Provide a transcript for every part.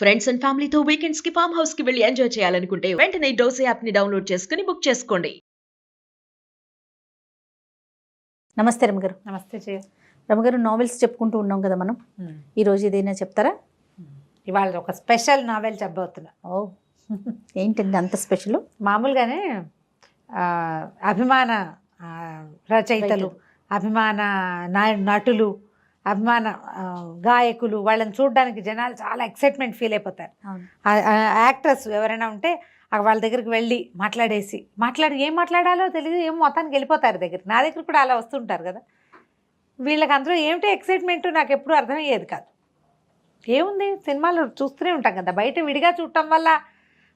Friends and ఫ్యామిలీతో weekends కి farm house కి వెళ్ళి ఎంజాయ్ చేయాలనుకుంటే వెంటనే డోసే యాప్ ని డౌన్లోడ్ చేసుకుని బుక్ చేసుకోండి. నమస్తే రమగారు. నమస్తే జయ. రమగారు, నావెల్స్ చెప్పుకుంటూ ఉన్నాం కదా మనం. ఈరోజు ఏదైనా చెప్తారా? ఇవాళ ఒక స్పెషల్ నావెల్ చెప్పబోతున్నా. ఓ, ఏంటండి అంత స్పెషల్? మామూలుగానే అభిమాన రచయితలు, అభిమాన నటులు, అభిమాన గాయకులు, వాళ్ళని చూడడానికి జనాలు చాలా ఎక్సైట్మెంట్ ఫీల్ అయిపోతారు. యాక్టర్స్ ఎవరైనా ఉంటే వాళ్ళ దగ్గరికి వెళ్ళి ఏం మాట్లాడాలో తెలియదు, ఏం మొత్తానికి వెళ్ళిపోతారు దగ్గరికి. నా దగ్గర కూడా అలా వస్తుంటారు కదా. వీళ్ళకి అందులో ఏమిటో ఎక్సైట్మెంట్ నాకు ఎప్పుడూ అర్థమయ్యేది కాదు. ఏముంది, సినిమాలు చూస్తూనే ఉంటాం కదా, బయట విడిగా చూడటం వల్ల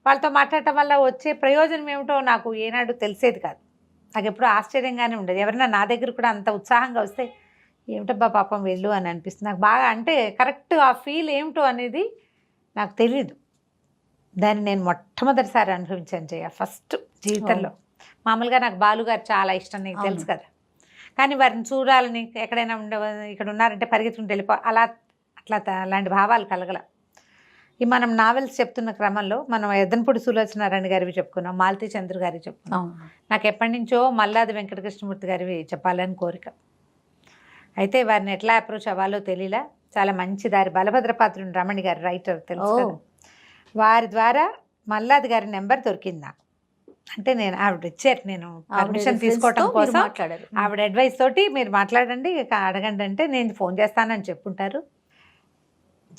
వాళ్ళతో మాట్లాడటం వల్ల వచ్చే ప్రయోజనం ఏమిటో నాకు ఏనాడు తెలిసేది కాదు. నాకు ఎప్పుడూ ఆశ్చర్యంగానే ఉండేది. ఎవరైనా నా దగ్గర కూడా అంత ఉత్సాహంగా వస్తే ఏమిటబ్బా పాపం వెళ్ళు అని అనిపిస్తుంది నాకు బాగా. అంటే కరెక్ట్ ఆ ఫీల్ ఏమిటో అనేది నాకు తెలీదు. దాన్ని నేను మొట్టమొదటిసారి అనుభవించాను జయ, ఫస్ట్ జీవితంలో. మామూలుగా నాకు బాలుగారు చాలా ఇష్టం, నీకు తెలుసు కదా. కానీ వారిని చూడాలని, ఎక్కడైనా ఇక్కడ ఉన్నారంటే పరిగెత్తుకుంటూ వెళ్ళిపో అలాంటి భావాలు కలగల. ఈ మనం నావెల్స్ చెప్తున్న క్రమంలో మనం ఎద్దనపూడి సులోచనారాయణ గారివి చెప్పుకున్నాం, మాలతీ చంద్ర గారివి చెప్పుకున్నాం. నాకు ఎప్పటి నుంచో మల్లాది వెంకటకృష్ణమూర్తి గారివి చెప్పాలని కోరిక. అయితే వారిని ఎట్లా అప్రోచ్ అవ్వాలో తెలియలా. చాలా మంచి దారి, బలభద్రపాత్రుని రమణి గారు రైటర్, తెలుసు కదా. వారి ద్వారా మల్లాది గారి నెంబర్ దొరికింది నాకు. అంటే నేను ఆవిడ ఇచ్చారు, నేను పర్మిషన్ తీసుకోవటం కోసం ఆవిడ అడ్వైస్ తోటి మీరు మాట్లాడండి, అడగండి అంటే నేను ఫోన్ చేస్తానని చెప్పుంటారు.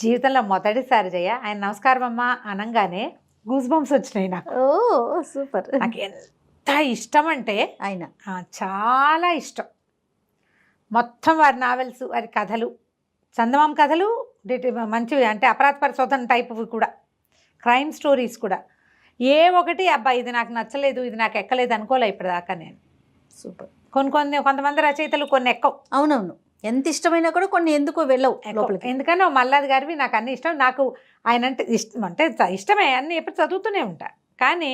జీవితంలో మొదటిసారి జయ ఆయన నమస్కారం అమ్మా అనగానే గూస్ బంప్స్ వచ్చినాయి నాకు. ఓ సూపర్. నాకు ఎంత ఇష్టం అంటే ఆయన చాలా ఇష్టం. మొత్తం వారి నావెల్స్, వారి కథలు, చందమామ కథలు మంచివి, అంటే అపరాధ పరిశోధన టైప్ కూడా, క్రైమ్ స్టోరీస్ కూడా. ఏ ఒకటి అబ్బా ఇది నాకు నచ్చలేదు, ఇది నాకు ఎక్కలేదు అనుకోలే ఇప్పటిదాకా నేను. సూపర్. కొంతమంది రచయితలు కొన్ని ఎక్కవు. అవునవును, ఎంత ఇష్టమైనా కూడా కొన్ని ఎందుకో వెళ్ళవు లోపలికి. ఎందుకనో మల్లాది గారివి నాకు అన్ని ఇష్టం. నాకు ఆయన అంటే ఇష్టం, అంటే ఇష్టమే, అన్నీ ఎప్పుడు చదువుతూనే ఉంటా. కానీ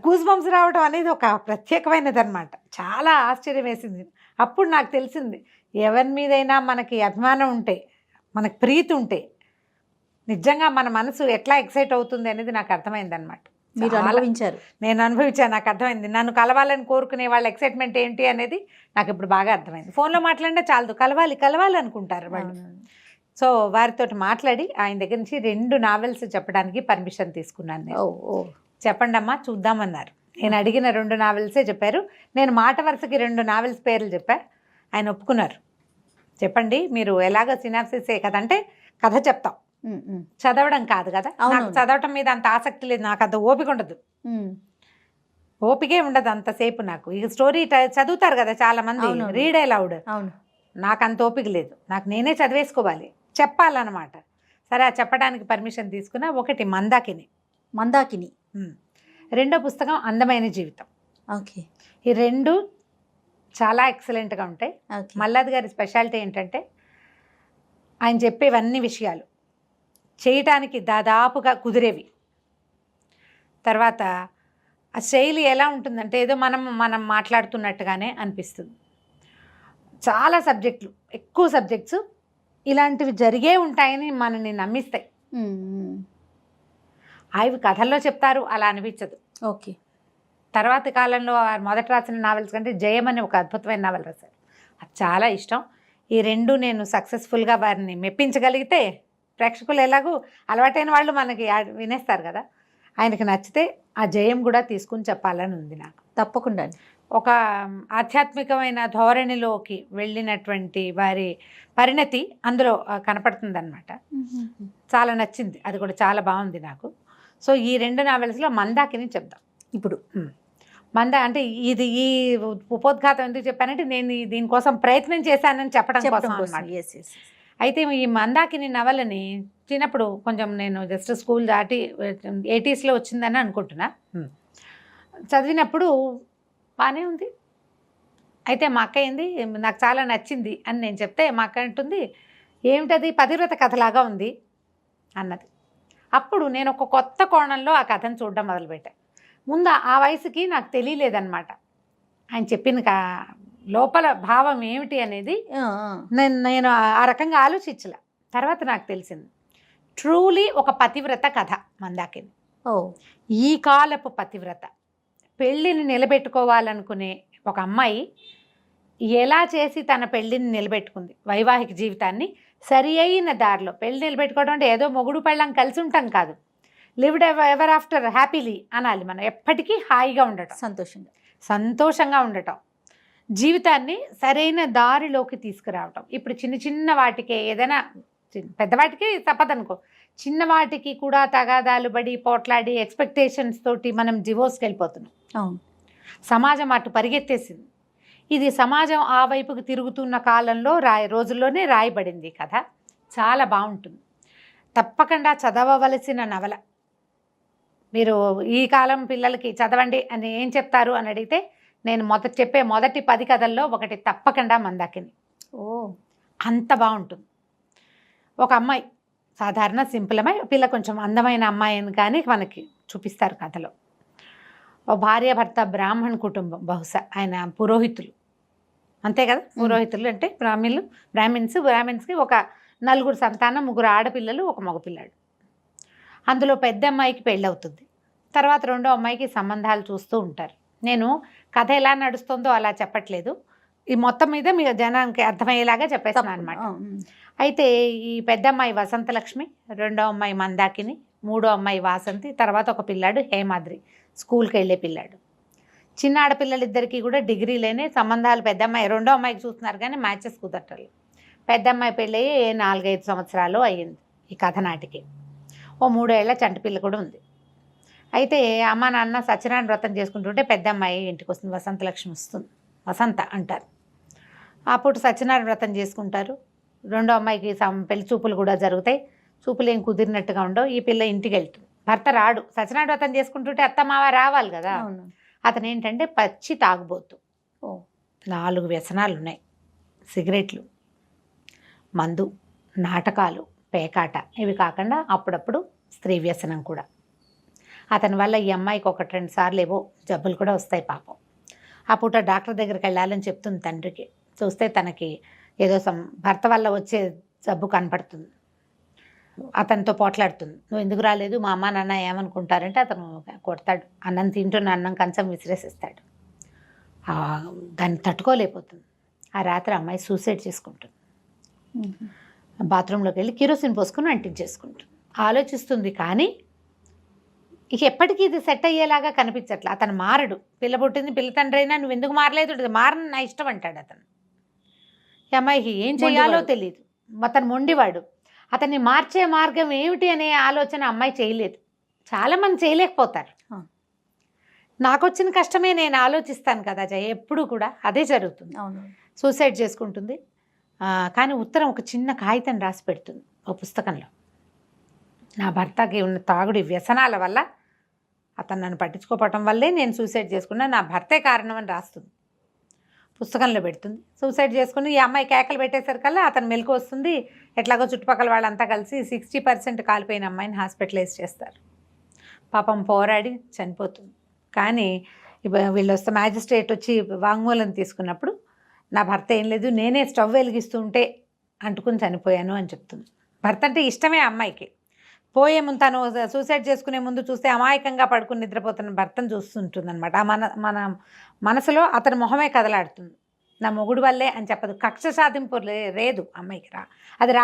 గూస్ బంప్స్ రావడం అనేది ఒక ప్రత్యేకమైనది అనమాట. చాలా ఆశ్చర్యం వేసింది. అప్పుడు నాకు తెలిసింది, ఎవరి మీదైనా మనకి అభిమానం ఉంటే, మనకి ప్రీతి ఉంటే, నిజంగా మన మనసు ఎట్లా ఎక్సైట్ అవుతుంది అనేది నాకు అర్థమైంది అనమాట. మీరు అనుభవించారు? నేను అనుభవించాను, నాకు అర్థమైంది. నన్ను కలవాలని కోరుకునే వాళ్ళ ఎక్సైట్మెంట్ ఏంటి అనేది నాకు ఇప్పుడు బాగా అర్థమైంది. ఫోన్లో మాట్లాడినా చాలదు, కలవాలి అనుకుంటారు వాళ్ళు. సో వారితో మాట్లాడి ఆయన దగ్గర నుంచి 2 నావెల్స్ చెప్పడానికి పర్మిషన్ తీసుకున్నాను నేను. చెప్పండి అమ్మా చూద్దామన్నారు. నేను అడిగిన 2 నావెల్సే చెప్పారు. నేను మాట వరుసకి 2 నావెల్స్ పేర్లు చెప్పా, ఆయన ఒప్పుకున్నారు. చెప్పండి, మీరు ఎలాగో సినాప్సిసే కదా, అంటే కథ చెప్తాం, చదవడం కాదు కదా. నాకు చదవటం మీద అంత ఆసక్తి లేదు, నాకు అంత ఓపిక ఉండదు, ఓపికే ఉండదు అంతసేపు నాకు. ఈ స్టోరీ చదువుతారు కదా చాలా మంది, రీడ్ అలౌడ్, నాకు అంత ఓపిక లేదు. నాకు నేనే చదివేసుకోవాలి, చెప్పాలన్నమాట. సరే, ఆ చెప్పడానికి పర్మిషన్ తీసుకున్నా. ఒకటి మందాకిని, రెండో పుస్తకం అందమైన జీవితం. ఓకే. ఈ 2 చాలా ఎక్సలెంట్గా ఉంటాయి. మల్లాది గారి స్పెషాలిటీ ఏంటంటే ఆయన చెప్పేవన్నీ విషయాలు చేయటానికి దాదాపుగా కుదిరేవి. తర్వాత ఆ శైలి ఎలా ఉంటుందంటే ఏదో మనం మాట్లాడుతున్నట్టుగానే అనిపిస్తుంది. చాలా సబ్జెక్టులు, ఎక్కువ సబ్జెక్ట్స్ ఇలాంటివి జరిగే ఉంటాయని మనల్ని నమ్మిస్తాయి. అవి కథల్లో చెప్తారు, అలా అనిపించదు. ఓకే. తర్వాత కాలంలో మొదట రాసిన నావెల్స్ కంటే జయం అని ఒక అద్భుతమైన నావెల్ రాశారు, అది చాలా ఇష్టం. ఈ 2 నేను సక్సెస్ఫుల్గా వారిని మెప్పించగలిగితే, ప్రేక్షకులు ఎలాగూ అలవాటైన వాళ్ళు మనకి వినేస్తారు కదా, ఆయనకి నచ్చితే ఆ జయం కూడా తీసుకుని చెప్పాలని ఉంది నాకు. తప్పకుండా. ఒక ఆధ్యాత్మికమైన ధోరణిలోకి వెళ్ళినటువంటి వారి పరిణతి అందులో కనపడుతుంది అనమాట. చాలా నచ్చింది, అది కూడా చాలా బాగుంది నాకు. సో ఈ 2 నావెల్స్లో మందాకిని చెప్దాం ఇప్పుడు. అంటే ఇది ఈ ఉపోద్ఘాతం ఎందుకు చెప్పానంటే నేను దీనికోసం ప్రయత్నం చేశానని చెప్పడం కోసం అన్నమాట. అయితే ఈ మందాకిని నవలని చిన్నప్పుడు కొంచెం నేను జస్ట్ స్కూల్ దాటి 80sలో వచ్చిందని అనుకుంటున్నా. చదివినప్పుడు బాగానే ఉంది. అయితే మా అక్క ఏంది, నాకు చాలా నచ్చింది అని నేను చెప్తే మా అక్క అంటుంది, ఏమిటది, పతివ్రత కథలాగా ఉంది అన్నది. అప్పుడు నేను ఒక కొత్త కోణంలో ఆ కథను చూడడం మొదలుపెట్టాను. ముందు ఆ వయసుకి నాకు తెలియలేదన్నమాట ఆయన చెప్పిన లోపల భావం ఏమిటి అనేది. నేను ఆ రకంగా ఆలోచించలే. తర్వాత నాకు తెలిసింది, ట్రూలీ ఒక పతివ్రత కథ మందాకిని. ఓ ఈ కాలపు పతివ్రత పెళ్ళిని నిలబెట్టుకోవాలనుకునే ఒక అమ్మాయి ఎలా చేసి తన పెళ్ళిని నిలబెట్టుకుంది, వైవాహిక జీవితాన్ని సరి అయిన దారిలో. పెళ్ళి నిలబెట్టుకోవడం అంటే ఏదో మొగుడు పెళ్ళం కలిసి ఉంటాం కాదు, లివ్డ్ ఎవర్ ఆఫ్టర్ హ్యాపీలీ అనాలి. మనం ఎప్పటికీ హాయిగా ఉండటం, సంతోషంగా ఉండటం, జీవితాన్ని సరైన దారిలోకి తీసుకురావటం. ఇప్పుడు చిన్న చిన్న వాటికే ఏదైనా పెద్దవాటికి తప్పదనుకో, చిన్నవాటికి కూడా తగాదాలు పడి పోట్లాడి ఎక్స్పెక్టేషన్స్ తోటి మనం డివోర్స్కి వెళ్ళిపోతున్నాం. అవును, సమాజం అటు పరిగెత్తేసింది. ఇది సమాజం ఆ వైపుకి తిరుగుతున్న కాలంలో రోజుల్లోనే రాయబడింది కథ. చాలా బాగుంటుంది, తప్పకుండా చదవవలసిన నవల. మీరు ఈ కాలం పిల్లలకి చదవండి అని ఏం చెప్తారు అని అడిగితే నేను చెప్పే మొదటి 10 కథల్లో ఒకటి తప్పకుండా మందాకిని. ఓ అంత బాగుంటుంది. ఒక అమ్మాయి, సాధారణ సింపుల్ అమ్మాయి, పిల్ల కొంచెం అందమైన అమ్మాయి అని కానీ మనకి చూపిస్తారు కథలో. ఓ భార్య భర్త బ్రాహ్మణ కుటుంబం, బహుశా ఆయన పురోహితులు, అంతే కదా. పురోహితులు అంటే బ్రాహ్మిన్స్కి ఒక 4 సంతానం, 3 ఆడపిల్లలు, 1 మగపిల్లాడు. అందులో పెద్ద అమ్మాయికి పెళ్ళవుతుంది. తర్వాత రెండో అమ్మాయికి సంబంధాలు చూస్తూ ఉంటారు. నేను కథ ఎలా నడుస్తుందో అలా చెప్పట్లేదు, ఈ మొత్తం మీద మీ జనానికి అర్థమయ్యేలాగా చెప్పేస్తాను అనమాట. అయితే ఈ పెద్ద అమ్మాయి వసంతలక్ష్మి, రెండో అమ్మాయి మందాకిని, మూడో అమ్మాయి వాసంతి, తర్వాత ఒక పిల్లాడు హేమాద్రి, స్కూల్కి వెళ్ళే పిల్లాడు. చిన్న ఆడపిల్లలిద్దరికీ కూడా డిగ్రీలేనే సంబంధాలు. పెద్ద అమ్మాయి రెండో అమ్మాయికి చూస్తున్నారు కానీ మ్యాచెస్ కుదరటలు. పెద్ద అమ్మాయి పెళ్ళి 4-5 సంవత్సరాలు అయ్యింది ఈ కథ నాటికి. ఓ 3 ఏళ్ల చంటి పిల్ల కూడా ఉంది. అయితే అమ్మ నాన్న సత్యనారాయణ వ్రతం చేసుకుంటుంటే పెద్ద అమ్మాయి ఇంటికి వస్తుంది, వసంతలక్ష్మి వస్తుంది, వసంత అంటారు. అప్పుడు సత్యనారాయణ వ్రతం చేసుకుంటారు. రెండో అమ్మాయికి పెళ్లి చూపులు కూడా జరుగుతాయి. చూపులు ఏం కుదిరినట్టుగా ఉండవు. ఈ పిల్ల ఇంటికి వెళ్తుంది, భర్త రాడు. సత్యనారాయణ వ్రతం చేసుకుంటుంటే అత్త మావ రావాలి కదా. అతను ఏంటంటే పచ్చి తాగుబోతు. 4 వ్యసనాలు ఉన్నాయి: సిగరెట్లు, మందు, నాటకాలు, పేకాట. ఇవి కాకుండా అప్పుడప్పుడు స్త్రీ వ్యసనం కూడా. అతని వల్ల ఈ అమ్మాయికి 1-2 సార్లు ఏవో జబ్బులు కూడా వస్తాయి పాపం. ఆ పూట డాక్టర్ దగ్గరికి వెళ్ళాలని చెప్తుంది తండ్రికి. చూస్తే తనకి ఏదో భర్త వల్ల వచ్చే జబ్బు కనపడుతుంది. అతనితో పోట్లాడుతుంది, నువ్వు ఎందుకు రాలేదు, మా అమ్మ నాన్న ఏమనుకుంటారంటే అతను కొడతాడు. అన్నం తింటున్న అన్నం కంచం విసిరేసిస్తాడు. దాన్ని తట్టుకోలేకపోతుంది. ఆ రాత్రి అమ్మాయి సూసైడ్ చేసుకుంటుంది. బాత్రూంలోకి వెళ్ళి కిరోసిన్ పోసుకుని అంటించేసుకుంటుంది. ఆలోచిస్తుంది కానీ ఇక ఎప్పటికీ ఇది సెట్ అయ్యేలాగా కనిపించట్లే. అతను మారడు. పిల్ల పుట్టింది, పిల్ల తండ్రి అయినా నువ్వు ఎందుకు మారలేదు, మారని నా ఇష్టం అంటాడు అతను. ఈ అమ్మాయికి ఏం చేయాలో తెలియదు. అతను మొండివాడు. అతన్ని మార్చే మార్గం ఏమిటి అనే ఆలోచన అమ్మాయి చేయలేదు. చాలామంది చేయలేకపోతారు. నాకు వచ్చిన కష్టమే నేను ఆలోచిస్తాను కదా జయ, ఎప్పుడు కూడా అదే జరుగుతుంది. సూసైడ్ చేసుకుంటుంది. కానీ ఉత్తరం ఒక చిన్న కాగితం రాసి పెడుతుంది ఒక పుస్తకంలో. నా భర్తకి ఉన్న తాగుడి వ్యసనాల వల్ల, అతను నన్ను పట్టించుకోవటం వల్లే నేను సూసైడ్ చేసుకున్నా, నా భర్తే కారణం అని రాస్తుంది. పుస్తకంలో పెడుతుంది. సూసైడ్ చేసుకుని ఈ అమ్మాయి కేకలు పెట్టేసరికల్లా అతను మెలకు వస్తుంది. ఎట్లాగో చుట్టుపక్కల వాళ్ళంతా కలిసి 60% కాలిపోయిన అమ్మాయిని హాస్పిటలైజ్ చేస్తారు. పాపం పోరాడి చనిపోతుంది. కానీ వీళ్ళు వస్తే మ్యాజిస్ట్రేట్ వచ్చి వాంగ్మూలం తీసుకున్నప్పుడు నా భర్త ఏం లేదు, నేనే స్టవ్ వెలిగిస్తుంటే అంటుకుని చనిపోయాను అని చెప్తుంది. భర్త అంటే ఇష్టమే అమ్మాయికి. పోయే ముందు తను సూసైడ్ చేసుకునే ముందు చూస్తే అమాయకంగా పడుకుని నిద్రపోతున్న భర్తను చూస్తుంటుంది అనమాట. మన మనసులో అతని మొహమే కదలాడుతుంది. నా మొగుడు వల్లే అని చెప్పదు. కక్ష సాధింపు లేదు అమ్మాయికి. అది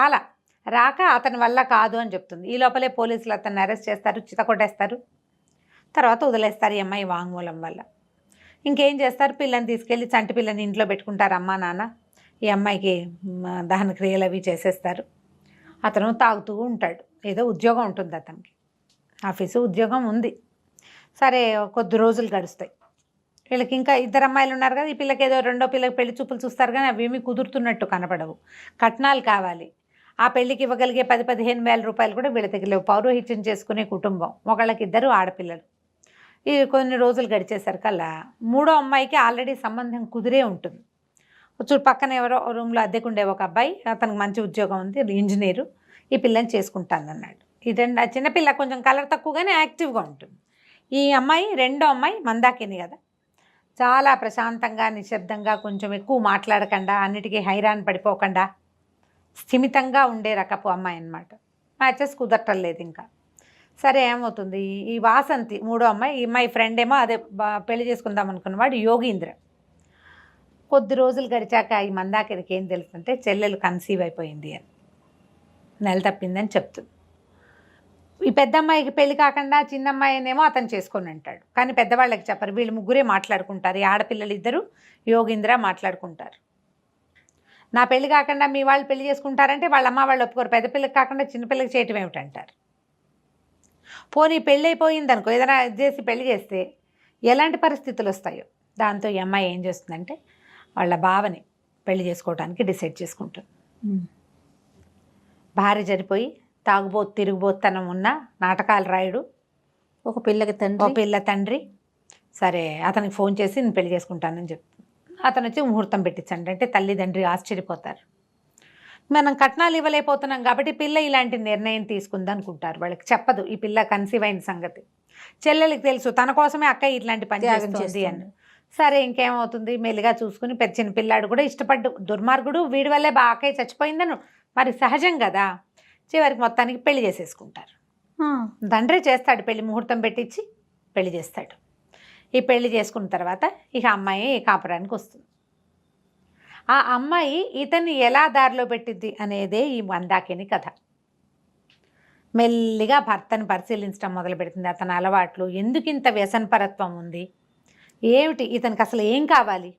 రాక అతని వల్ల కాదు అని చెప్తుంది. ఈ లోపలే పోలీసులు అతన్ని అరెస్ట్ చేస్తారు, చితకొట్టేస్తారు. తర్వాత వదిలేస్తారు ఈ అమ్మాయి వాంగ్మూలం వల్ల. ఇంకేం చేస్తారు, పిల్లని తీసుకెళ్ళి చంటి పిల్లని ఇంట్లో పెట్టుకుంటారు అమ్మా నాన్న. ఈ అమ్మాయికి దహన క్రియలు అవి చేసేస్తారు. అతను తాగుతూ ఉంటాడు. ఏదో ఉద్యోగం ఉంటుంది అతనికి, ఆఫీసు ఉద్యోగం ఉంది. సరే కొద్ది రోజులు గడుస్తాయి. వీళ్ళకి ఇంకా 2 అమ్మాయిలు ఉన్నారు కదా. ఈ పిల్లకి ఏదో రెండో పిల్లకి పెళ్లి చూపులు చూస్తారు కానీ అవి ఏమీ కుదురుతున్నట్టు కనపడవు. కట్నాలు కావాలి. ఆ పెళ్లికి ఇవ్వగలిగే 10-15 వేల రూపాయలు కూడా వీళ్ళ దగ్గర లేవు. పౌరోహిత్యం చేసుకునే కుటుంబం. ఒకళ్ళకి 2 ఆడపిల్లలు. ఈ కొన్ని రోజులు గడిచేసరికల్లా మూడో అమ్మాయికి ఆల్రెడీ సంబంధం కుదిరే ఉంటుంది. పక్కన ఎవరో రూమ్లో అద్దెకుండే ఒక అబ్బాయి, అతనికి మంచి ఉద్యోగం ఉంది, ఇంజనీరు. ఈ పిల్లని చేసుకుంటానన్నాడు. ఆ చిన్నపిల్ల కొంచెం కలర్ తక్కువగానే యాక్టివ్గా ఉంటుంది. ఈ అమ్మాయి రెండో అమ్మాయి మందాకిని కదా, చాలా ప్రశాంతంగా నిశ్శబ్దంగా, కొంచెం ఎక్కువ మాట్లాడకుండా, అన్నిటికీ హైరాన్ పడిపోకుండా స్థిమితంగా ఉండే రకపు అమ్మాయి అన్నమాట. మ్యాచెస్ కుదరటం లేదు ఇంకా. సరే ఏమవుతుంది, ఈ వాసంతి మూడో అమ్మాయి, ఈ అమ్మాయి ఫ్రెండ్ ఏమో అదే పెళ్లి చేసుకుందాం అనుకున్నవాడు యోగీంద్ర. కొద్ది రోజులు గడిచాక ఈ మందాకినికి ఏం తెలుస్తుంటే చెల్లెలు కన్సీవ్ అయిపోయింది అని, నెల తప్పిందని చెప్తుంది. ఈ పెద్ద అమ్మాయికి పెళ్లి కాకుండా చిన్న అమ్మాయినేమో అతను చేసుకొని అంటాడు. కానీ పెద్దవాళ్ళకి చెప్పరు, వీళ్ళు ముగ్గురే మాట్లాడుకుంటారు. ఈ ఆడపిల్లలు ఇద్దరు యోగీంద్ర మాట్లాడుకుంటారు. నా పెళ్లి కాకుండా మీ వాళ్ళు పెళ్లి చేసుకుంటారంటే వాళ్ళ అమ్మ వాళ్ళు ఒప్పుకోరు. పెద్ద పిల్లకి కాకుండా చిన్నపిల్లకి చేయటం ఏమిటంటారు. పోనీ పెళ్ళి అయిపోయింది అనుకో, ఏదైనా చేసి పెళ్లి చేస్తే ఎలాంటి పరిస్థితులు వస్తాయో. దాంతో ఈ అమ్మాయి ఏం చేస్తుందంటే వాళ్ళ బావని పెళ్లి చేసుకోవడానికి డిసైడ్ చేసుకుంటుంది. భార్య చనిపోయి తిరుగుబోతనం ఉన్న నాటకాలు రాయుడు ఒక పిల్లకి తండ్రి, ఒక పిల్ల తండ్రి. సరే అతనికి ఫోన్ చేసి నేను పెళ్లి చేసుకుంటానని చెప్తాను. అతను వచ్చి ముహూర్తం పెట్టించండి అంటే తల్లిదండ్రి ఆశ్చర్యపోతారు. మనం కట్నాలు ఇవ్వలేకపోతున్నాం కాబట్టి పిల్ల ఇలాంటి నిర్ణయం తీసుకుంది అనుకుంటారు. వాళ్ళకి చెప్పదు ఈ పిల్ల కన్సీవ్ అయిన సంగతి. చెల్లెలకి తెలుసు తన కోసమే అక్క ఇట్లాంటి పని చేస్తుంది అని. సరే ఇంకేమవుతుంది, మెల్లిగా చూసుకుని చిన్న పిల్లాడు కూడా ఇష్టపడ్డు. దుర్మార్గుడు, వీడి వల్లే అక్కయ్య చచ్చిపోయిందను మరి సహజం కదా. చివరికి మొత్తానికి పెళ్లి చేసేసుకుంటారు. తండ్రి చేస్తాడు పెళ్లి, ముహూర్తం పెట్టించి పెళ్లి చేస్తాడు. ఈ పెళ్లి చేసుకున్న తర్వాత ఇక అమ్మాయి కాపురానికి వస్తుంది. ఆ అమ్మాయి ఇతన్ని ఎలా దారిలో పెట్టింది అనేదే ఈ మందాకిని కథ. మెల్లిగా భర్తను పరిశీలించడం మొదలు పెడుతుంది. అతని అలవాట్లు, ఎందుకు ఇంత వ్యసనపరత్వం ఉంది, ఏమిటి ఇతనికి అసలు ఏం కావాలి,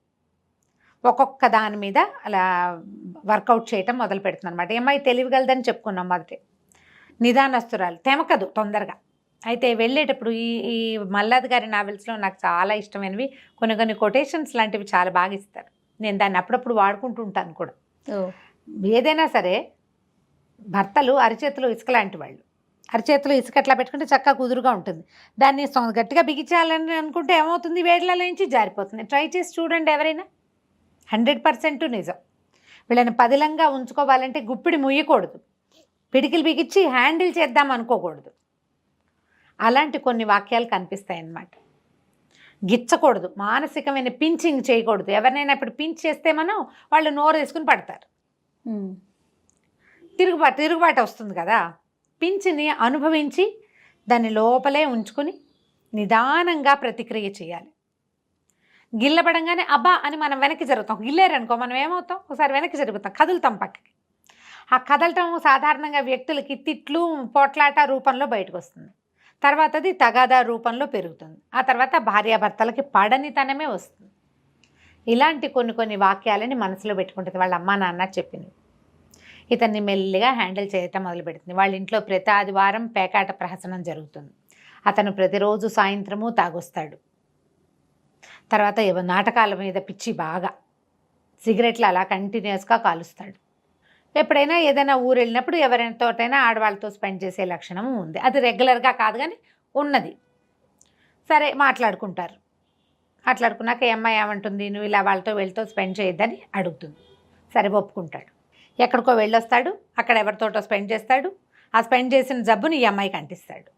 ఒక్కొక్క దాని మీద అలా వర్కౌట్ చేయటం మొదలు పెడుతుంది అనమాట. అమ్మాయి తెలివిగలదని చెప్పుకున్నాం మొదటి. నిదానస్తురాలు, తెమకదు తొందరగా. అయితే వెళ్ళేటప్పుడు ఈ మల్లాది గారి నావెల్స్లో నాకు చాలా ఇష్టమైనవి కొన్ని కొటేషన్స్ లాంటివి చాలా బాగా ఇస్తారు. నేను దాన్ని అప్పుడప్పుడు వాడుకుంటూ ఉంటాను కూడా. ఏదైనా సరే భర్తలు అరిచేతిలో ఇసుక లాంటి వాళ్ళు. అరిచేతిలో ఇసుక ఎట్లా పెట్టుకుంటే చక్కగా కుదురుగా ఉంటుంది. దాన్ని గట్టిగా బిగించాలని అనుకుంటే ఏమవుతుంది, వేడిలలో నుంచి జారిపోతుంది. ట్రై చేసి చూడండి ఎవరైనా, 100% నిజం. వీళ్ళని పదిలంగా ఉంచుకోవాలంటే గుప్పిడి ముయ్యకూడదు, పిడికిలు బిగించి హ్యాండిల్ చేద్దాం అనుకోకూడదు. అలాంటి కొన్ని వాక్యాలు కనిపిస్తాయి అన్నమాట. గిచ్చకూడదు, మానసికమైన పించింగ్ చేయకూడదు. ఎవరినైనా ఇప్పుడు పించ్ చేస్తే మనం వాళ్ళు నోరు వేసుకుని పడతారు, తిరుగుబాటు వస్తుంది కదా. పించ్ని అనుభవించి దాన్ని లోపలే ఉంచుకుని నిదానంగా ప్రతిక్రియ చేయాలి. గిల్లబడంగానే అబ్బా అని మనం వెనక్కి జరుగుతాం. గిల్లేరనుకో మనం ఏమవుతాం, ఒకసారి వెనక్కి జరుగుతాం, కదులుతాం పక్కకి. ఆ కదలటం సాధారణంగా వ్యక్తులకి తిట్లు పోట్లాట రూపంలో బయటకు వస్తుంది. తర్వాత అది తగాదా రూపంలో పెరుగుతుంది. ఆ తర్వాత భార్యాభర్తలకి పడనితనమే వస్తుంది. ఇలాంటి కొన్ని వాక్యాలని మనసులో పెట్టుకుంటుంది. వాళ్ళ అమ్మా నాన్న చెప్పింది. ఇతన్ని మెల్లిగా హ్యాండిల్ చేయటం మొదలు పెడుతుంది. వాళ్ళ ఇంట్లో ప్రతి ఆదివారం పేకాట ప్రహసనం జరుగుతుంది. అతను ప్రతిరోజు సాయంత్రము తాగొస్తాడు. తర్వాత నాటకాల మీద పిచ్చి బాగా, సిగరెట్లు అలా కంటిన్యూస్గా కాలుస్తాడు. ఎప్పుడైనా ఏదైనా ఊరు వెళ్ళినప్పుడు ఎవరితోటైనా ఆడవాళ్ళతో స్పెండ్ చేసే లక్షణం ఉంది. అది రెగ్యులర్గా కాదు కానీ ఉన్నది. సరే మాట్లాడుకుంటారు. మాట్లాడుకున్నాక అమ్మాయి ఏమంటుంది, నువ్వు ఇలా వీళ్ళతో స్పెండ్ చేయొద్దని అడుగుతుంది. సరే ఒప్పుకుంటాడు. ఎక్కడికో వెళ్ళొస్తాడు, అక్కడ ఎవరితోటో స్పెండ్ చేస్తాడు. ఆ స్పెండ్ చేసిన జబ్బుని ఈ అమ్మాయికి అంటిస్తాడు.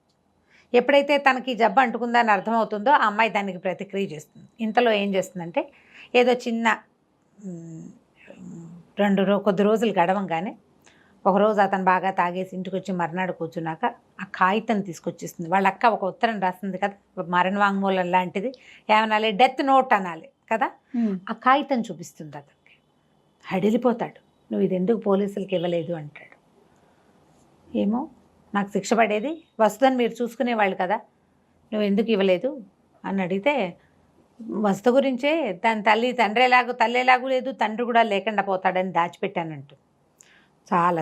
ఎప్పుడైతే తనకి జబ్బు అంటుకుందని అర్థమవుతుందో ఆ అమ్మాయి దానికి ప్రతిక్రియ చేస్తుంది. ఇంతలో ఏం చేస్తుందంటే ఏదో చిన్న కొద్ది రోజులు గడవంగానే ఒకరోజు అతను బాగా తాగేసి ఇంటికి వచ్చి మర్నాడు కూర్చున్నాక ఆ కాగితం తీసుకొచ్చేస్తుంది. వాళ్ళ అక్క ఒక ఉత్తరం రాస్తుంది కదా, మరణ వాంగ్మూలం లాంటిది, ఏమనాలి, డెత్ నోట్ అనాలి కదా. ఆ కాగితం చూపిస్తుంది. అతనికి హడిలిపోతాడు. నువ్వు ఇది ఎందుకు పోలీసులకి ఇవ్వలేదు అంటాడు. ఏమో నాకు శిక్ష పడేది వస్తుందని మీరు చూసుకునేవాళ్ళు కదా, నువ్వు ఎందుకు ఇవ్వలేదు అని అడిగితే వస్తు గురించే, తన తండ్రి ఎలాగూ లేదు, తండ్రి కూడా లేకుండా పోతాడని దాచిపెట్టానంటూ చాలా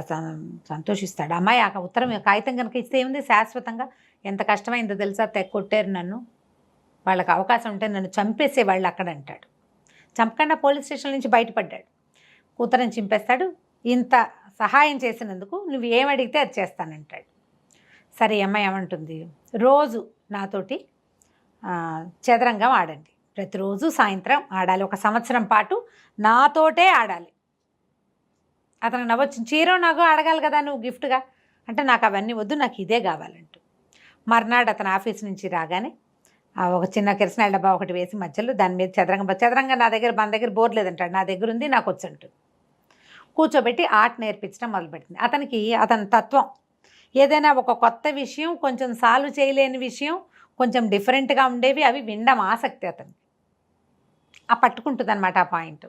సంతోషిస్తాడు. అమ్మాయి ఆ ఉత్తరం కాగితం కనుక ఇస్తే ఏముంది, శాశ్వతంగా ఎంత కష్టమైందో తెలుసా, కొట్టారు నన్ను, వాళ్ళకి అవకాశం ఉంటే నన్ను చంపేసేవాళ్ళు అక్కడ అంటాడు. చంపకుండా పోలీస్ స్టేషన్ నుంచి బయటపడ్డాడు. కూతురం చింపేస్తాడు. ఇంత సహాయం చేసినందుకు నువ్వు ఏమడిగితే అది చేస్తానంటాడు. సరే అమ్మాయి ఏమంటుంది, రోజు నాతోటి చదరంగం ఆడండి, ప్రతిరోజు సాయంత్రం ఆడాలి, 1 సంవత్సరం పాటు నాతోటే ఆడాలి. అతను నవ్వచ్చు, చీరో నాగో అడగాలి కదా నువ్వు గిఫ్ట్గా అంటే, నాకు అవన్నీ వద్దు, నాకు ఇదే కావాలంటూ. మర్నాడు అతను ఆఫీస్ నుంచి రాగానే ఒక చిన్న కిరసనాయిల డబ్బా ఒకటి వేసి మధ్యలో దాని మీద చదరంగం మన దగ్గర బోర్ లేదంటాడు, నా దగ్గర ఉంది, నాకు వచ్చు అంటుంది. కూర్చోబెట్టి ఆర్ట్ నేర్పించడం మొదలుపెట్టింది. అతని తత్వం ఏదైనా ఒక కొత్త విషయం, కొంచెం సాల్వ్ చేయలేని విషయం, కొంచెం డిఫరెంట్గా ఉండేవి అవి వినడం ఆసక్తి అతనికి. ఆ పట్టుకుంటుంది అనమాట ఆ పాయింట్.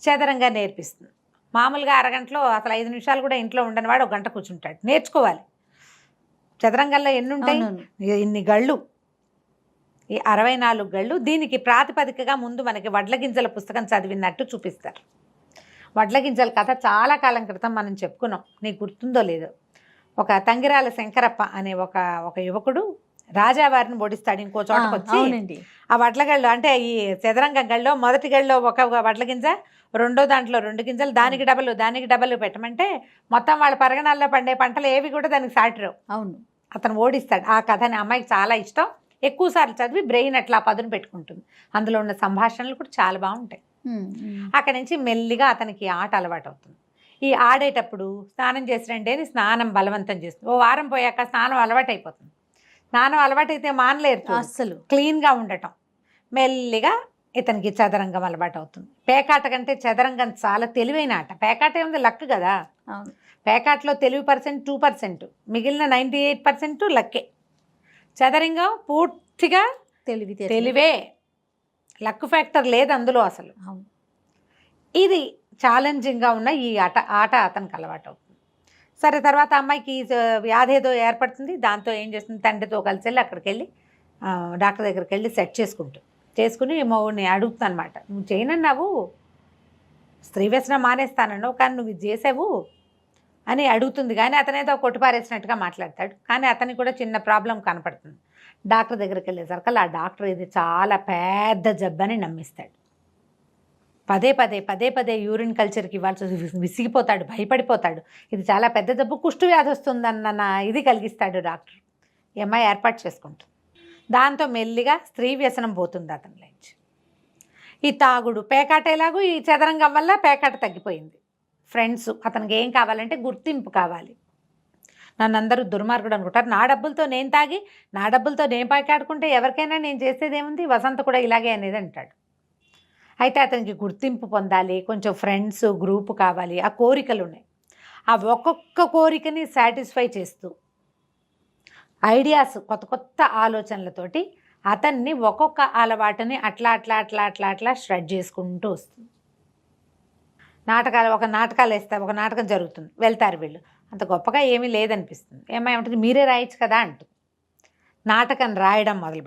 చదరంగా నేర్పిస్తుంది. మామూలుగా అరగంటలో అసలు 5 నిమిషాలు కూడా ఇంట్లో ఉండని వాడు 1 గంట కూర్చుంటాడు. నేర్చుకోవాలి. చదరంగంలో ఎన్ని ఉంటాయి? ఇన్ని గళ్ళు, ఈ 64 గళ్ళు. దీనికి ప్రాతిపదికగా ముందు మనకి వడ్ల గింజల పుస్తకం చదివినట్టు చూపిస్తారు. వడ్ల గింజల కథ చాలా కాలం క్రితం మనం చెప్పుకున్నాం, నీకు గుర్తుందో లేదో. ఒక తంగిరాల శంకరప్ప అనే ఒక యువకుడు రాజావారిని ఓడిస్తాడు ఇంకో చోటకు వచ్చి. ఆ వడ్ల గళ్ళు అంటే ఈ చదరంగం గళ్ళలో మొదటి గళ్ళలో ఒక వడ్ల గింజ, రెండో దాంట్లో 2 గింజలు, దానికి డబల్ పెట్టమంటే మొత్తం వాళ్ళ పరగణాల్లో పండే పంటలు ఏవి కూడా దానికి సాటిరావు. అవును, అతను ఓడిస్తాడు. ఆ కథని అమ్మాయికి చాలా ఇష్టం. ఎక్కువసార్లు చదివి బ్రెయిన్ అట్లా పదును పెట్టుకుంటుంది. అందులో ఉన్న సంభాషణలు కూడా చాలా బాగుంటాయి. అక్కడి నుంచి మెల్లిగా అతనికి ఆట అలవాటు అవుతుంది. ఈ ఆడేటప్పుడు స్నానం చేసి రండి అని స్నానం బలవంతం చేస్తుంది. ఓ వారం పోయాక స్నానం అలవాటు అయిపోతుంది. స్నానం అలవాటైతే మానలేరు అస్సలు, క్లీన్గా ఉండటం. మెల్లిగా ఇతనికి చదరంగం అలవాటు అవుతుంది. పేకాట కంటే చదరంగం చాలా తెలివైన ఆట. పేకాట ఏముంది, లక్ కదా. పేకాటలో తెలివి % 2%, మిగిలిన 98% లక్కే. చదరంగం పూర్తిగా తెలివే, లక్ ఫ్యాక్టర్ లేదు అందులో అసలు. ఇది ఛాలెంజింగ్గా ఉన్న ఈ ఆట అతనికి అలవాటు అవుతుంది. సరే, తర్వాత అమ్మాయికి వ్యాధి ఏదో ఏర్పడుతుంది. దాంతో ఏం చేస్తుంది, తండ్రితో కలిసి వెళ్ళి అక్కడికి వెళ్ళి డాక్టర్ దగ్గరికి వెళ్ళి సెట్ చేసుకుని మౌని అడుగుతుంది అనమాట. నువ్వు చేయనన్నావు, స్త్రీ వ్యసనం మానేస్తానన్నావు, కానీ నువ్వు ఇది చేసావు అని అడుగుతుంది. కానీ అతనేదో కొట్టుపారేసినట్టుగా మాట్లాడతాడు. కానీ అతనికి కూడా చిన్న ప్రాబ్లం కనపడుతుంది. డాక్టర్ దగ్గరికి వెళ్ళేసరికి ఆ డాక్టర్ ఇది చాలా పెద్ద జబ్బని నమ్మిస్తాడు. పదే యూరిన్ కల్చర్కి ఇవ్వాల్సి విసిగిపోతాడు, భయపడిపోతాడు. ఇది చాలా పెద్ద జబ్బు, కుష్టు వ్యాధి వస్తుందన్న ఇది కలిగిస్తాడు డాక్టర్. ఈ అమ్మాయి ఏర్పాటు చేసుకుంటుంది. దాంతో మెల్లిగా స్త్రీ వ్యసనం పోతుంది అతనిలోంచి. ఈ తాగుడు, పేకాట ఎలాగూ ఈ చదరంగం వల్ల పేకాట తగ్గిపోయింది. ఫ్రెండ్స్, అతనికి ఏం కావాలంటే గుర్తింపు కావాలి. నన్ను అందరూ దుర్మార్గుడు అనుకుంటారు. నా డబ్బులతో నేను తాగి, నా డబ్బులతో నేను పేకాడుకుంటే ఎవరికైనా నేను చేసేది ఏముంది, వసంత కూడా ఇలాగే అనేది అంటాడు. అయితే అతనికి గుర్తింపు పొందాలి, కొంచెం ఫ్రెండ్స్ గ్రూప్ కావాలి, ఆ కోరికలు ఉన్నాయి. ఆ ఒక్కొక్క కోరికని సాటిస్ఫై చేస్తూ ఐడియాస్, కొత్త ఆలోచనలతోటి అతన్ని ఒక్కొక్క అలవాటుని అట్లా స్ప్రెడ్ చేసుకుంటూ వస్తుంది. ఒక నాటకాలు వేస్తారు, ఒక నాటకం జరుగుతుంది, వెళ్తారు వీళ్ళు. అంత గొప్పగా ఏమీ లేదనిపిస్తుంది. ఏమంటుంది, మీరే రాయొచ్చు కదా అంటుంది. నాటకం రాయడం మొదలు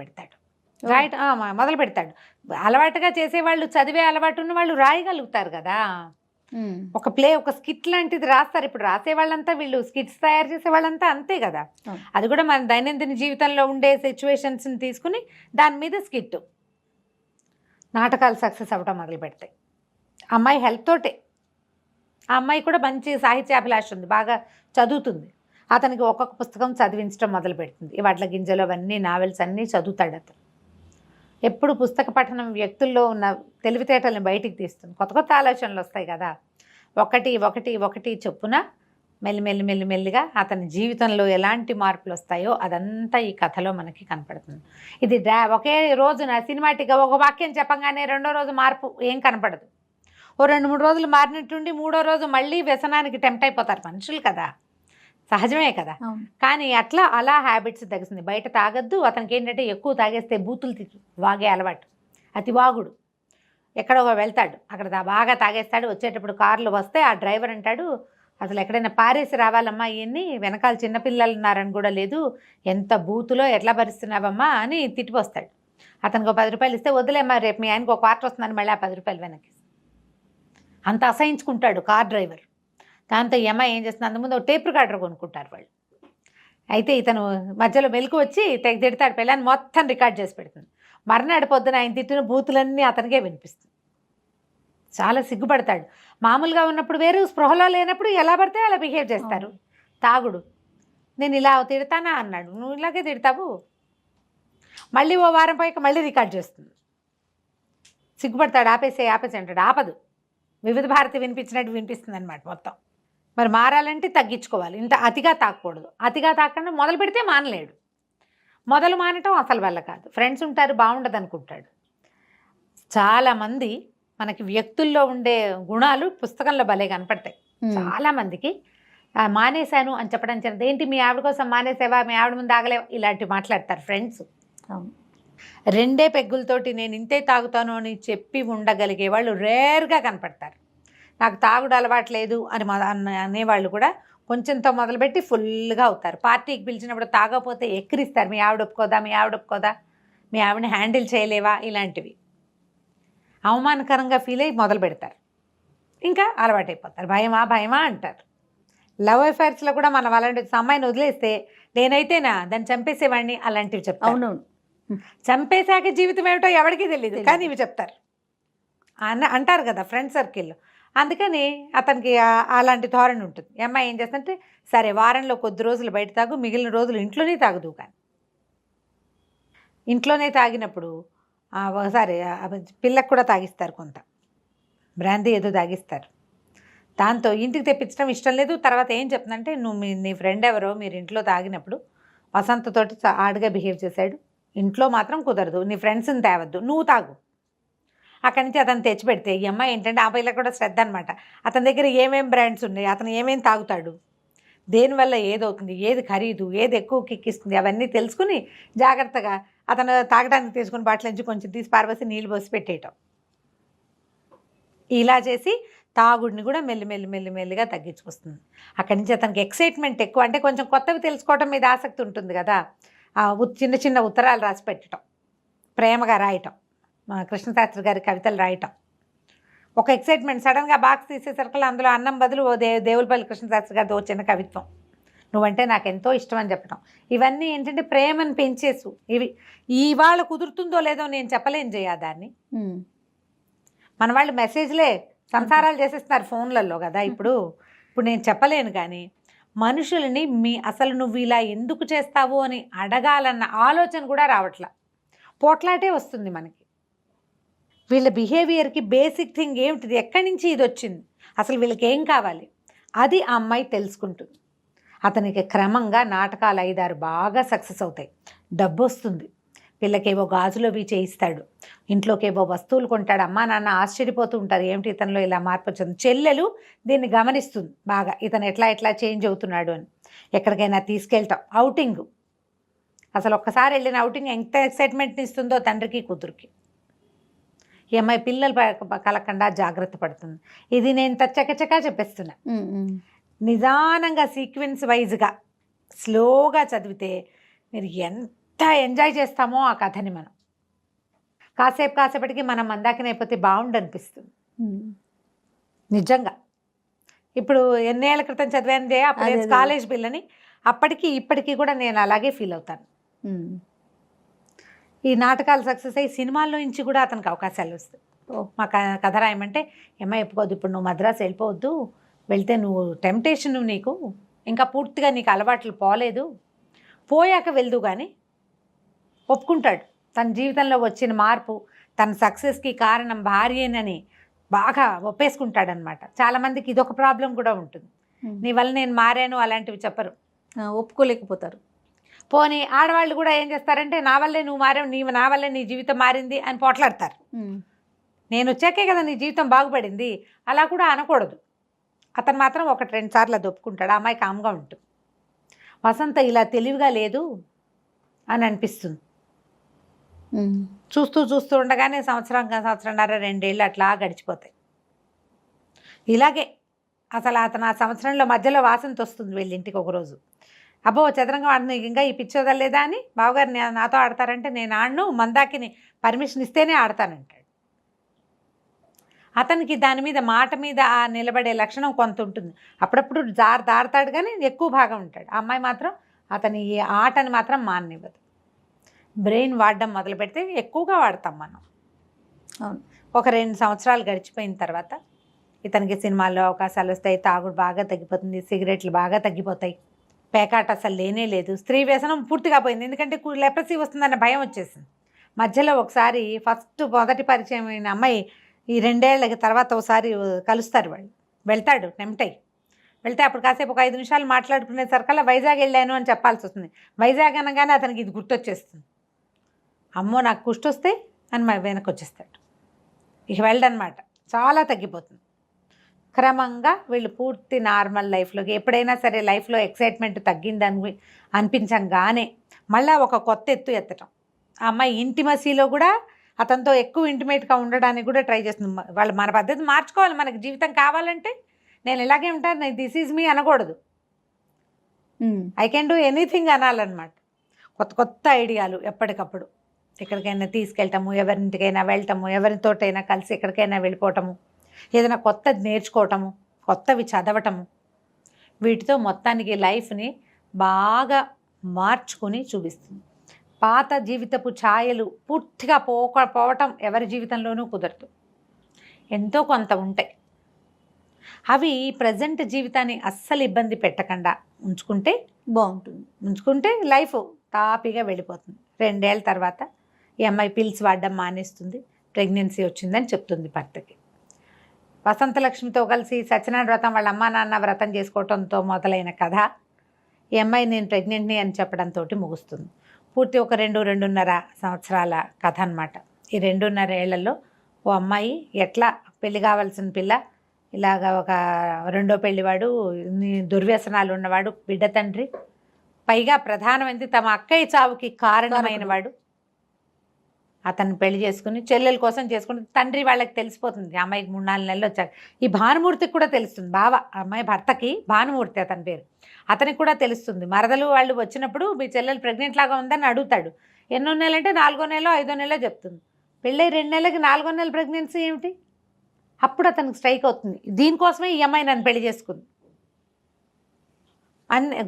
పెడతాడు. అలవాటుగా చేసేవాళ్ళు, చదివే అలవాటు ఉన్న వాళ్ళు రాయగలుగుతారు కదా. ఒక స్కిట్ లాంటిది రాస్తారు. ఇప్పుడు రాసేవాళ్ళంతా, వీళ్ళు స్కిట్స్ తయారు చేసే వాళ్ళంతా అంతే కదా. అది కూడా మన దైనందిన జీవితంలో ఉండే సిచ్యువేషన్స్ని తీసుకుని దాని మీద స్కిట్, నాటకాలు సక్సెస్ అవ్వడం మొదలు పెడతాయి. అమ్మాయి హెల్ప్ తోటే. ఆ అమ్మాయి కూడా మంచి సాహిత్యాభిలాష ఉంది, బాగా చదువుతుంది. అతనికి ఒక్కొక్క పుస్తకం చదివించడం మొదలు పెడుతుంది. ఈ వడ్ల గింజలు అవన్నీ, నావెల్స్ అన్నీ చదువుతాడు అతను. ఎప్పుడు పుస్తక పఠనం వ్యక్తుల్లో ఉన్న తెలివితేటల్ని బయటికి తీస్తుంది. కొత్త ఆలోచనలు వస్తాయి కదా. ఒకటి చొప్పున మెల్లిగా అతని జీవితంలో ఎలాంటి మార్పులు వస్తాయో అదంతా ఈ కథలో మనకి కనపడుతుంది. ఇది ఒకే రోజున సినిమాటిక్గా ఒక వాక్యం చెప్పంగానే రెండో రోజు మార్పు ఏం కనపడదు. ఓ 2-3 రోజులు మారినట్టుండి మూడో రోజు మళ్ళీ వ్యసనానికి టెంప్ట్ అయిపోతారు మనుషులు కదా, సహజమే కదా. కానీ అలా హ్యాబిట్స్ తగ్గుతుంది. బయట తాగద్దు. అతనికి ఏంటంటే ఎక్కువ తాగేస్తే బూతులు వాగే అలవాటు, అతి వాగుడు. ఎక్కడో వెళ్తాడు, అక్కడ బాగా తాగేస్తాడు. వచ్చేటప్పుడు కార్లు వస్తే ఆ డ్రైవర్ అంటాడు, అసలు ఎక్కడైనా పారేసి రావాలమ్మా, ఇవన్నీ వెనకాల చిన్నపిల్లలు ఉన్నారని కూడా లేదు, ఎంత బూతులో ఎట్లా భరిస్తున్నావమ్మా అని తిట్టిపోస్తాడు. అతనికి 10 రూపాయలు ఇస్తే, వదిలేమ్మా రేపు మీ ఆయనకు 1 క్వార్టర్ వస్తుందని మళ్ళీ ఆ 10 రూపాయలు వెనక్కి. అంత అసహించుకుంటాడు కార్ డ్రైవర్. దాంతో ఈ అమ్మాయి ఏం చేస్తుంది, అంతకుముందు ఒక టేప్ రికార్డర్ కొనుక్కుంటారు వాళ్ళు. అయితే ఇతను మధ్యలో మెలకు వచ్చి తిడతాడు, పిల్లని మొత్తం రికార్డ్ చేసి పెడుతుంది. మర్నాడు పొద్దున ఆయన తిట్టిన బూతులన్నీ అతనికే వినిపిస్తుంది. చాలా సిగ్గుపడతాడు. మామూలుగా ఉన్నప్పుడు వేరు, స్పృహలో లేనప్పుడు ఎలా పడితే అలా బిహేవ్ చేస్తారు. తాగుడు, నేను ఇలా తిడతానా అన్నాడు, నువ్వు ఇలాగే తిడతావు. మళ్ళీ ఓ వారం పోయాక మళ్ళీ రికార్డ్ చేస్తుంది. సిగ్గుపడతాడు, ఆపేసే అంటాడు. ఆపదు, వివిధ భారతి వినిపించినట్టు వినిపిస్తుంది అనమాట మొత్తం. మరి మారాలంటే తగ్గించుకోవాలి. ఇంత అతిగా తాకూడదు. అతిగా తాకుండా మొదలు పెడితే మానలేడు. మొదలు మానటం అసలు వల్ల కాదు. ఫ్రెండ్స్ ఉంటారు, బాగుండదు అనుకుంటాడు. చాలామంది మనకి వ్యక్తుల్లో ఉండే గుణాలు పుస్తకంలో భలే కనపడతాయి. చాలామందికి మానేశాను అని చెప్పడం చిన్నది. ఏంటి మీ ఆవిడ కోసం మానేసావా, మీ ఆవిడ ముందు ఆగలేవా, ఇలాంటివి మాట్లాడతారు ఫ్రెండ్స్. అవును. 2 పెగ్గులతోటి నేను ఇంతే తాగుతాను అని చెప్పి ఉండగలిగే వాళ్ళు రేర్గా కనపడతారు. నాకు తాగుడు అలవాట్లేదు అని అనేవాళ్ళు కూడా కొంచెంతో మొదలుపెట్టి ఫుల్గా అవుతారు. పార్టీకి పిలిచినప్పుడు తాగకపోతే ఎక్కిరిస్తారు. మీ ఆవిడ ఒప్పుకోదా, మీ ఆవిడ ఒప్పుకోదా, మీ ఆవిడని హ్యాండిల్ చేయలేవా, ఇలాంటివి అవమానకరంగా ఫీల్ అయ్యి మొదలు పెడతారు. ఇంకా అలవాటైపోతారు. భయమా అంటారు. లవ్ అఫైర్స్లో కూడా మనం అలాంటి అమ్మాయిని వదిలేస్తే నేనైతేనా దాన్ని చంపేసేవాడిని, అలాంటివి చెప్తారు. అవునవును. చంపేశాక జీవితం ఏమిటో ఎవరికీ తెలియదు, కానీ ఇవి చెప్తారు అంటారు కదా ఫ్రెండ్ సర్కిల్లో. అందుకని అతనికి అలాంటి ధోరణి ఉంటుంది. ఈ అమ్మాయి ఏం చేస్తుంటే, సరే వారంలో కొద్ది రోజులు బయట తాగు, మిగిలిన రోజులు ఇంట్లోనే తాగుదు. కానీ ఇంట్లోనే తాగినప్పుడు ఒకసారి పిల్లకు కూడా తాగిస్తారు, కొంత బ్రాందీ ఏదో తాగిస్తారు. దాంతో ఇంటికి తెప్పించడం ఇష్టం లేదు. తర్వాత ఏం చెప్తుందంటే, నీ ఫ్రెండ్ ఎవరో మీరు ఇంట్లో తాగినప్పుడు వసంతతోటి ఆడుగా బిహేవ్ చేశాడు, ఇంట్లో మాత్రం కుదరదు, నీ ఫ్రెండ్స్ని తేవద్దు, నువ్వు తాగు. అక్కడి నుంచి అతను తెచ్చిపెడితే ఈ అమ్మాయి ఏంటంటే ఆ పిల్లకి కూడా శ్రద్ధ అనమాట. అతని దగ్గర ఏమేం బ్రాండ్స్ ఉన్నాయి, అతను ఏమేమి తాగుతాడు, దేనివల్ల ఏదవుతుంది, ఏది ఖరీదు, ఏది ఎక్కువ కిక్కిస్తుంది, అవన్నీ తెలుసుకుని జాగ్రత్తగా అతను తాగడానికి తీసుకుని బాటిల్ నుంచి కొంచెం తీసి పారబోసి నీళ్ళు పోసి పెట్టేయటం. ఇలా చేసి తాగుడిని కూడా మెల్లిగా తగ్గించుకొస్తుంది. అక్కడి నుంచి అతనికి ఎక్సైట్మెంట్ ఎక్కువ, అంటే కొంచెం కొత్తవి తెలుసుకోవటం మీద ఆసక్తి ఉంటుంది కదా. చిన్న చిన్న ఉత్తరాలు రాసి పెట్టడం, ప్రేమగా రాయటం, కృష్ణశాస్త్రి గారి కవితలు రాయటం, ఒక ఎక్సైట్మెంట్. సడన్గా బాక్స్ తీసేసరికి అందులో అన్నం బదులు దేవులపల్లి కృష్ణశాస్త్రి గారితో చిన్న కవిత్వం, నువ్వంటే నాకు ఎంతో ఇష్టం అని చెప్పడం. ఇవన్నీ ఏంటంటే ప్రేమను పెంచేసు. ఇవి ఇవాళ కుదురుతుందో లేదో నేను చెప్పలేను జయ దాన్ని. మన వాళ్ళు మెసేజ్లే సంసారాలు చేసేస్తున్నారు ఫోన్లలో కదా ఇప్పుడు నేను చెప్పలేను. కానీ మనుషులని అసలు నువ్వు ఇలా ఎందుకు చేస్తావు అని అడగాలన్న ఆలోచన కూడా రావట్లా, పోట్లాటే వస్తుంది మనకి. వీళ్ళ బిహేవియర్కి బేసిక్ థింగ్ ఏమిటిది, ఎక్కడి నుంచి ఇది వచ్చింది, అసలు వీళ్ళకి ఏం కావాలి, అది ఆ అమ్మాయి తెలుసుకుంటుంది. అతనికి క్రమంగా నాటకాలు 5-6 బాగా సక్సెస్ అవుతాయి, డబ్బు వస్తుంది, పిల్లకేవో గాజులు అవి చేయిస్తాడు, ఇంట్లోకేవో వస్తువులు కొంటాడు. అమ్మా నాన్న ఆశ్చర్యపోతూ ఉంటారు, ఏమిటి ఇతనిలో ఇలా మార్పు వచ్చింది. చెల్లెలు దీన్ని గమనిస్తుంది బాగా, ఇతను ఎట్లా చేంజ్ అవుతున్నాడు అని. ఎక్కడికైనా తీసుకెళ్ళటం, అవుటింగ్, అసలు ఒక్కసారి వెళ్ళిన అవుటింగ్ ఎంత ఎక్సైట్మెంట్ని ఇస్తుందో తండ్రికి కూతురికి. ఈ అమ్మాయి పిల్లలు కలకుండా జాగ్రత్త పడుతుంది. ఇది నేను చకచకా చెప్పేస్తున్నా. నిదానంగా సీక్వెన్స్ వైజ్గా స్లోగా చదివితే మీరు ఎంత ఎంజాయ్ చేస్తామో ఆ కథని. మనం కాసేపటికి మనం మందాకిన అయిపోతే బాగుండు అనిపిస్తుంది నిజంగా. ఇప్పుడు ఎన్నేళ్ల క్రితం చదివాను అప్పుడు కాలేజ్ పిల్లని, అప్పటికి ఇప్పటికీ కూడా నేను అలాగే ఫీల్ అవుతాను. ఈ నాటకాలు సక్సెస్ అయ్యి సినిమాల్లో నుంచి కూడా అతనికి అవకాశాలు వస్తాయి. మా కథ రాయమంటే ఏమో చెప్పుకోవద్దు, ఇప్పుడు నువ్వు మద్రాసు వెళ్ళిపోవద్దు, వెళ్తే నువ్వు టెంప్టేషన్, నీకు ఇంకా పూర్తిగా నీకు అలవాట్లు పోలేదు, పోయాక వెళ్దు కానీ ఒప్పుకుంటాడు. తన జీవితంలో వచ్చిన మార్పు, తన సక్సెస్కి కారణం భార్యేనని బాగా ఒప్పేసుకుంటాడనమాట. చాలామందికి ఇదొక ప్రాబ్లం కూడా ఉంటుంది, నీ వల్ల నేను మారాను అలాంటివి చెప్పరు, ఒప్పుకోలేకపోతారు. పోనీ ఆడవాళ్ళు కూడా ఏం చేస్తారంటే నా వల్లే నువ్వు మారావు, నా వల్లే నీ జీవితం మారింది అని పోట్లాడతారు. నేను వచ్చాకే కదా నీ జీవితం బాగుపడింది, అలా కూడా అనకూడదు. అతను మాత్రం 1-2 సార్లు అది ఒప్పుకుంటాడు. ఆ అమ్మాయి కామ్గా ఉంటుంది. వసంత ఇలా తెలివిగా లేదు అని అనిపిస్తుంది. చూస్తూ ఉండగానే సంవత్సరంన్నర 2 ఏళ్ళు అట్లా గడిచిపోతాయి. ఇలాగే అసలు అతను ఆ సంవత్సరంలో మధ్యలో వాసంత వస్తుంది వీళ్ళింటికి ఒకరోజు. అబ్బో చదరంగం ఆడుతుంది, ఇంకా ఈ పిచ్చి వదలలేదా అని బావగారు నాతో ఆడతారంటే నేను ఆడను, మందాకిని పర్మిషన్ ఇస్తేనే ఆడతానంటాడు. అతనికి దాని మీద మాట మీద ఆ నిలబడే లక్షణం కొంత ఉంటుంది. అప్పుడప్పుడు దారతాడు కానీ ఎక్కువ భాగం ఉంటాడు. ఆ అమ్మాయి మాత్రం అతని ఈ ఆటని మాత్రం మాననివ్వదు. బ్రెయిన్ వాడడం మొదలు పెడితే ఎక్కువగా వాడతాం మనం. ఒక 2 సంవత్సరాలు గడిచిపోయిన తర్వాత ఇతనికి సినిమాల్లో అవకాశాలు వస్తాయి, తాగుడు బాగా తగ్గిపోతుంది, సిగరెట్లు బాగా తగ్గిపోతాయి, పేకాట అసలు లేనే లేదు, స్త్రీ వ్యసనం పూర్తిగా పోయింది. ఎందుకంటే లెప్రసీ వస్తుందన్న భయం వచ్చేసింది. మధ్యలో ఒకసారి మొదటి పరిచయం అయిన అమ్మాయి ఈ 2 ఏళ్ళకి తర్వాత ఒకసారి కలుస్తారు. వాళ్ళు వెళ్తాడు టెంప్ట్ అయ్యి వెళ్తే అప్పుడు కాసేపు ఒక 5 నిమిషాలు మాట్లాడుకునేసరికల్లా వైజాగ్ వెళ్ళాను అని చెప్పాల్సి వస్తుంది. వైజాగ్ అనగానే అతనికి ఇది గుర్తొచ్చేస్తుంది. అమ్మో నాకు కుష్టి వస్తే అని వెనక్కి వచ్చేస్తాడు. ఇక వెళ్ళడనమాట, చాలా తగ్గిపోతుంది. క్రమంగా వీళ్ళు పూర్తి నార్మల్ లైఫ్లోకి, ఎప్పుడైనా సరే లైఫ్లో ఎక్సైట్మెంట్ తగ్గిందని అనిపించంగానే మళ్ళీ ఒక కొత్త ఎత్తు ఎత్తటం. ఆ అమ్మాయి ఇంటిమసీలో కూడా అతనితో ఎక్కువ ఇంటిమేట్గా ఉండడానికి కూడా ట్రై చేస్తుంది. వాళ్ళు మన పద్ధతి మార్చుకోవాలి. మనకి జీవితం కావాలంటే నేను ఇలాగే ఉంటాను, దిస్ ఈజ్ మీ అనకూడదు, ఐ కెన్ డూ ఎనీథింగ్ అనాలన్నమాట. కొత్త కొత్త ఐడియాలు ఎప్పటికప్పుడు ఎక్కడికైనా తీసుకెళ్ళటము, ఎవరింటికైనా వెళ్ళటము, ఎవరితోటైనా కలిసి ఎక్కడికైనా వెళ్ళిపోవటము, ఏదైనా కొత్తది నేర్చుకోవటము, కొత్తవి చదవటము, వీటితో మొత్తానికి లైఫ్ని బాగా మార్చుకొని చూపిస్తుంది. పాత జీవితపు ఛాయలు పూర్తిగా పోవటం ఎవరి జీవితంలోనూ కుదరదు. ఎంతో కొంత ఉంటాయి. అవి ప్రజెంట్ జీవితాన్ని అస్సలు ఇబ్బంది పెట్టకుండా ఉంచుకుంటే బాగుంటుంది. ఉంచుకుంటే లైఫ్ తాపీగా వెళ్ళిపోతుంది. 2 ఏళ్ళ తర్వాత ఈ అమ్మాయి పిల్స్ వాడడం మానేస్తుంది, ప్రెగ్నెన్సీ వచ్చిందని చెప్తుంది భర్తకి. వసంతలక్ష్మితో కలిసి సత్యనారాయణ వ్రతం వాళ్ళ అమ్మా నాన్న వ్రతం చేసుకోవడంతో మొదలైన కథ ఈ అమ్మాయి నేను ప్రెగ్నెంట్ని అని చెప్పడంతో ముగుస్తుంది. పూర్తి ఒక 2-2.5 సంవత్సరాల కథ అన్నమాట. ఈ 2.5 ఏళ్లలో ఓ అమ్మాయి ఎట్లా పెళ్లి కావాల్సిన పిల్ల ఇలాగ ఒక రెండో పెళ్లివాడు, దుర్వ్యసనాలు ఉన్నవాడు, బిడ్డ తండ్రి, పైగా ప్రధానమైనది తమ అక్కయ్య చావుకి కారణమైన వాడు, అతన్ని పెళ్లి చేసుకుని చెల్లెల కోసం చేసుకుని తండ్రి వాళ్ళకి తెలిసిపోతుంది. అమ్మాయికి 3-4 నెలలు వచ్చాక ఈ భానుమూర్తికి కూడా తెలుస్తుంది. బావ అమ్మాయి భర్తకి భానుమూర్తి అతని పేరు, అతనికి కూడా తెలుస్తుంది. మరదలు వాళ్ళు వచ్చినప్పుడు మీ చెల్లెలు ప్రెగ్నెంట్ లాగా ఉందని అడుగుతాడు. ఎన్నో నెలలు అంటే 4వ నెలలో 5వ నెలలో చెప్తుంది. పెళ్ళై 2 నెలలకి 4వ నెల ప్రెగ్నెన్సీ ఏమిటి? అప్పుడు అతనికి స్ట్రైక్ అవుతుంది. దీనికోసమే ఈ అమ్మాయి నన్ను పెళ్లి చేసుకుంది.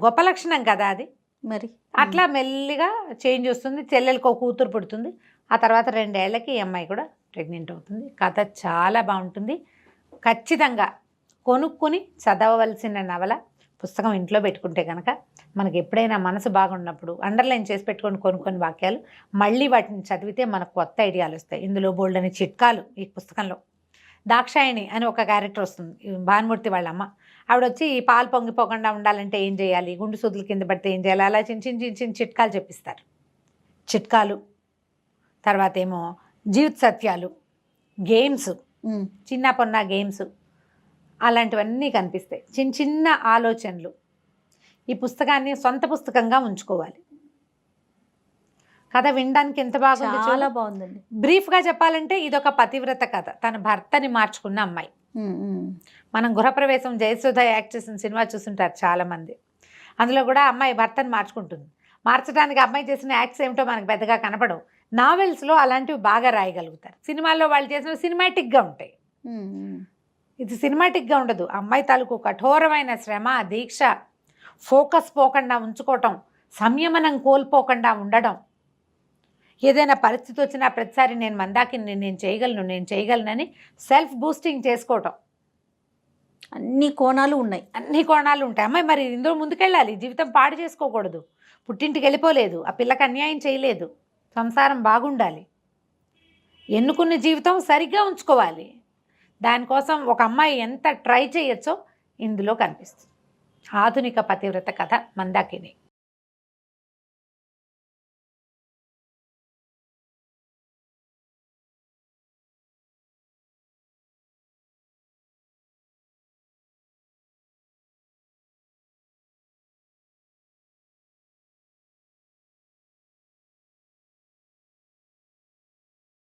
గొప్ప లక్షణం కదా అది. మరి అట్లా మెల్లిగా చేంజ్ వస్తుంది. చెల్లెలకు ఒక కూతురు పుడుతుంది. ఆ తర్వాత 2 ఏళ్లకి ఈ అమ్మాయి కూడా ప్రెగ్నెంట్ అవుతుంది. కథ చాలా బాగుంటుంది. ఖచ్చితంగా కొనుక్కొని చదవవలసిన నవల. పుస్తకం ఇంట్లో పెట్టుకుంటే కనుక మనకి ఎప్పుడైనా మనసు బాగున్నప్పుడు అండర్లైన్ చేసి పెట్టుకొని కొన్ని వాక్యాలు మళ్ళీ వాటిని చదివితే మనకు కొత్త ఐడియాలు వస్తాయి. ఇందులో బోల్డని చిట్కాలు ఈ పుస్తకంలో. దాక్షాయణి అని ఒక క్యారెక్టర్ వస్తుంది, భానుమూర్తి వాళ్ళ అమ్మ. ఆవిడ వచ్చి ఈ పాలు పొంగిపోకుండా ఉండాలంటే ఏం చేయాలి, గుండు సూదులు కింద పడితే ఏం చేయాలి, అలా చిన్న చిట్కాలు చెప్పిస్తారు. చిట్కాలు తర్వాత ఏమో జీవిత సత్యాలు, గేమ్స్, చిన్న పొన్న గేమ్స్, అలాంటివన్నీ కనిపిస్తాయి. చిన్న ఆలోచనలు. ఈ పుస్తకాన్ని సొంత పుస్తకంగా ఉంచుకోవాలి. కథ వినడానికి ఎంత బాగుంది, చాలా బాగుందండి. బ్రీఫ్గా చెప్పాలంటే ఇదొక పతివ్రత కథ. తన భర్తని మార్చుకున్న అమ్మాయి. మనం గృహప్రవేశం జయసుధ యాక్ట్ చేసిన సినిమా చూస్తుంటారు చాలామంది. అందులో కూడా అమ్మాయి భర్తని మార్చుకుంటుంది. మార్చడానికి అమ్మాయి చేసిన యాక్ట్స్ ఏమిటో మనకు పెద్దగా కనపడవు. నావెల్స్లో అలాంటివి బాగా రాయగలుగుతారు. సినిమాల్లో వాళ్ళు చేసినవి సినిమాటిక్గా ఉంటాయి. ఇది సినిమాటిక్గా ఉండదు. అమ్మాయి తాలూకు కఠోరమైన శ్రమ, దీక్ష, ఫోకస్ పోకుండా ఉంచుకోవటం, సంయమనం కోల్పోకుండా ఉండడం, ఏదైనా పరిస్థితి వచ్చినా ప్రతిసారి నేను మందాకిని నేను చేయగలనని సెల్ఫ్ బూస్టింగ్ చేసుకోవటం. అన్ని కోణాలు ఉన్నాయి. అన్ని కోణాలు ఉంటాయి. అమ్మాయి మరి ఇందులో ముందుకెళ్ళాలి. జీవితం పాడు చేసుకోకూడదు. పుట్టింటికి వెళ్ళిపోలేదు, ఆ పిల్లకి అన్యాయం చేయలేదు, సంసారం బాగుండాలి, ఎన్నుకున్న జీవితం సరిగ్గా ఉంచుకోవాలి. దానికోసం ఒక అమ్మాయి ఎంత ట్రై చేయొచ్చో ఇందులో కనిపిస్తుంది. ఆధునిక పతివ్రత కథ మందాకిని.